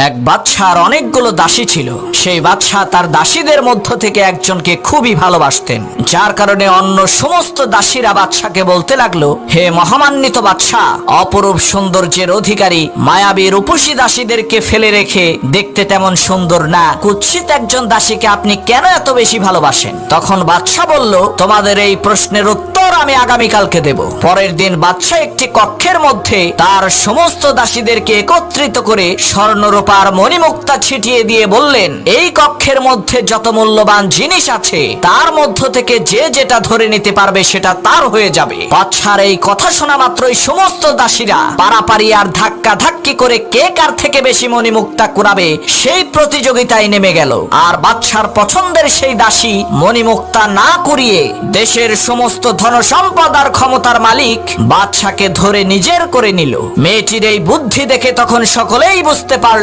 এক বাদশার অনেকগুলো দাসী ছিল। সেই বাদশাহ তার দাসীদের মধ্য থেকে একজনকে খুবই ভালোবাসতেন, যার কারণে অন্য সমস্ত দাসীরা বাদশাকে বলতে লাগলো, হে মহামান্বিত বাদশাহ, অপরূপ সৌন্দর্যের অধিকারী মায়াবী রূপসী দাসীদেরকে ফেলে রেখে দেখতে তেমন সুন্দর না কুৎসিত একজন দাসীকে আপনি কেন এত বেশি ভালোবাসেন? তখন বাদশাহ বলল, তোমাদের এই প্রশ্নের উত্তর আমি আগামীকালকে দেব। পরের দিন বাদশাহ একটি কক্ষের মধ্যে তার সমস্ত দাসীদেরকে একত্রিত করে স্বর্ণরূপার মণিমুক্তা ছিটিয়ে দিয়ে বললেন, এই কক্ষের মধ্যে যত মূল্যবান জিনিস আছে তার মধ্য থেকে যে যেটা ধরে নিতে পারবে সেটা তার হয়ে যাবে। বাদশার এই কথা শোনা মাত্রই সমস্ত দাসীরা পারাপারি আর ধাক্কা ধাক্কি করে কে কার থেকে বেশি মণিমুক্তা কুড়াবে সেই প্রতিযোগিতায় নেমে গেল। আর বাদশার পছন্দের সেই দাসী মণিমুক্তা না কুড়িয়ে দেশের সমস্ত ধন সম্পদ আর ক্ষমতার মালিক বাদশাকে ধরে নিজের করে নিল। মেয়েটির এই বুদ্ধি দেখে তখন সকলেই বুঝতে পারল